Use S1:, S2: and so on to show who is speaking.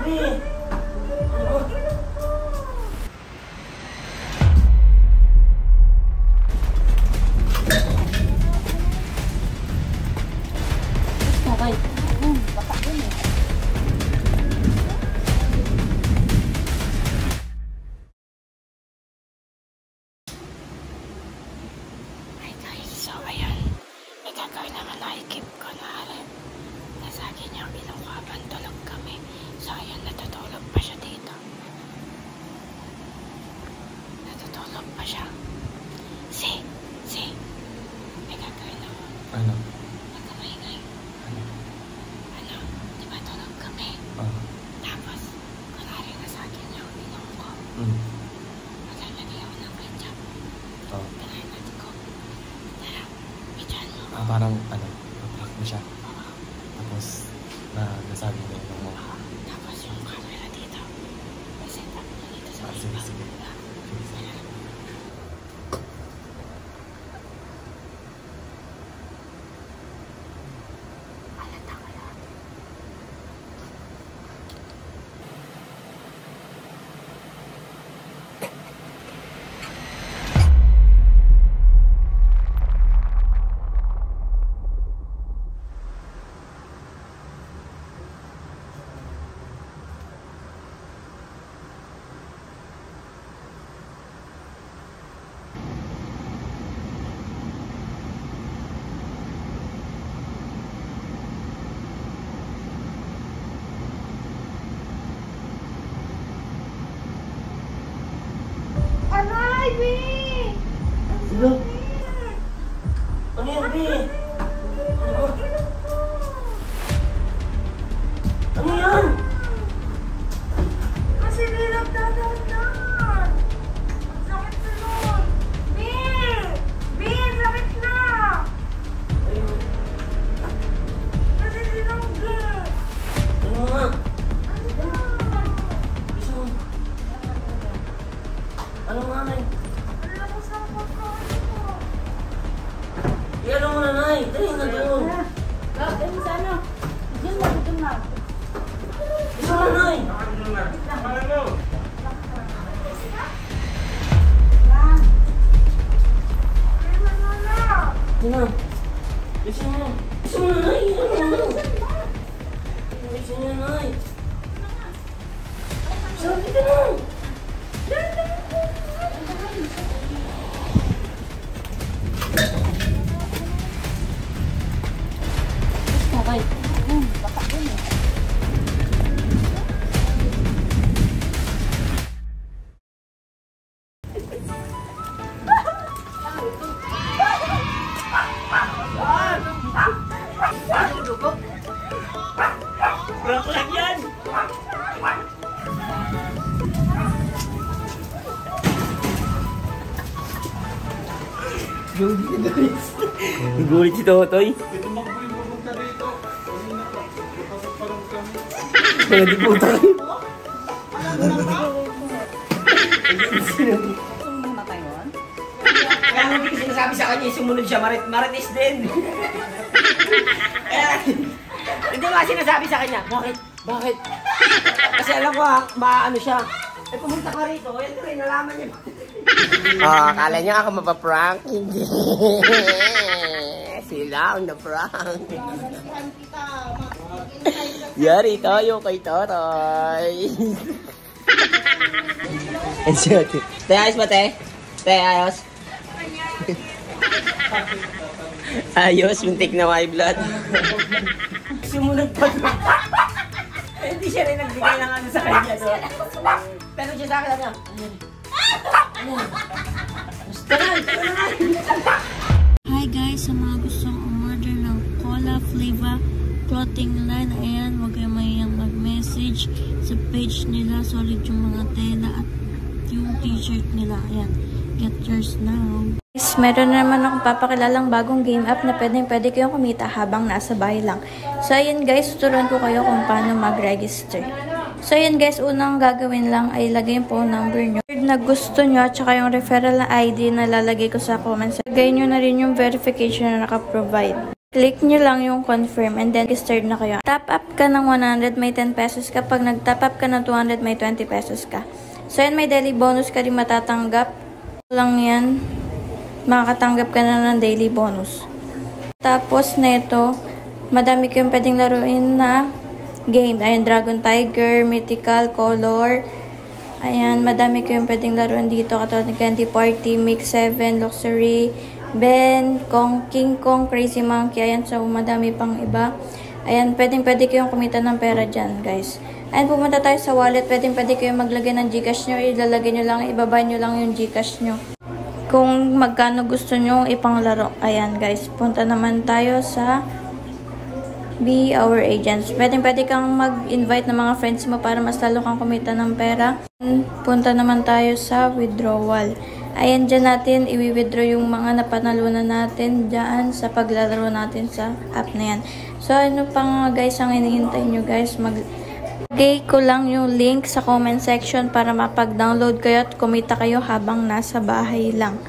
S1: B?
S2: Ano?
S1: Nagkamaingay.
S2: Ano?
S1: Ano? Di ba tulog kami? Tapos, kunwari na sa akin yung inom ko. Maglalagay ako ng ketchup. Pinahimad ko. Tara, bidyan mo.
S2: Parang, ano, naprak mo siya. Tapos, nasabi mo yung inom mo.
S1: Tapos yung camera dito. Kasi tapos mo dito sa
S2: sige.
S3: Aray, B!
S1: Ano? Ano yan, B? Ano? Ano yan?
S3: Kasi di nagdadaan. Ang sakit na nun. B! B! Sakit na! Kasi di nagdadaan.
S1: Ano nga?
S3: Ano ba?
S1: Gusto mo? Ano nga, Nay?
S3: Wala ko sa pagkain ko.
S1: Ano mo na, Nay? Dali na doon.
S3: Bakit sa ano? Diyan na, dito na.
S1: Gusto mo, Nay? Ano? Gusto mo? Gusto mo na, Nay? Gusto mo na, Nay? Sabi ka na!
S3: Okay. Baka dun eh.
S1: Prank lang yan! Gulit si Totoy. Mga di puta kayo. Kaya hindi ko sinasabi sa kanya, sumunod siya, marites din. Hindi ba sinasabi sa kanya, bakit? Kasi alam ko maano siya. Eh pumunta ka rito, yan rin, nalaman niya. Akala niya ako mapaprank. Hindi. Sila ang na-prank. Yari tayo kay Taray. Te, ayos ba, te? Te, ayos? Ayos, muntik na my blood. Sumunod pa. Hindi siya rin nagbigay ng ano sa kanya. Pero siya sa akin, ano?
S4: Hi guys, sa mga gustong umorder ng Cola Flavor clothing line, ayan, huwag kayong mahiyang mag-message sa page nila. Solid yung mga tela at yung t-shirt nila. Ayan, get yours now. Guys, meron na naman akong papakilalang bagong game app na pwede kayong kumita habang nasa bahay lang. So ayan guys, tuturuan ko kayo kung paano mag-register. So ayan guys, unang gagawin lang ay lagay yung phone number nyo na gusto nyo at saka yung referral na ID na lalagay ko sa comments. Lagay nyo na rin yung verification na naka-provide. Click nyo lang yung confirm and then registered na kayo. Top up ka ng 100, may 10 pesos ka. Pag nag-top up ka ng 200, may 20 pesos ka. So, yan, may daily bonus ka rin matatanggap. Lang yan, makakatanggap ka na ng daily bonus. Tapos, neto, madami kayong pwedeng laruin na game. Ayan, Dragon Tiger, Mythical, Color. Ayan, madami kayong pwedeng laruin dito. Katulad ng Candy Party, Mix 7, Luxury, Ben, King Kong, Crazy Monkey. Ayan, so madami pang iba. Ayan, pwede kayong kumita ng pera dyan, guys. Ayan, pumunta tayo sa wallet. Pwede kayong maglagay ng Gcash nyo. Ilalagay nyo lang, ibabay nyo lang yung Gcash nyo. Kung magkano gusto nyo ipanglaro. Ayan, guys. Punta naman tayo sa Be Our Agents. Pwede kang mag-invite ng mga friends mo para mas lalo kang kumita ng pera. Punta naman tayo sa withdrawal. Ayan, dyan natin i-withdraw yung mga napanalunan natin dyan sa paglalaro natin sa app na yan. So, ano pa nga guys ang hinihintay nyo guys? Maglagay ko lang yung link sa comment section para mapag-download kayo at kumita kayo habang nasa bahay lang.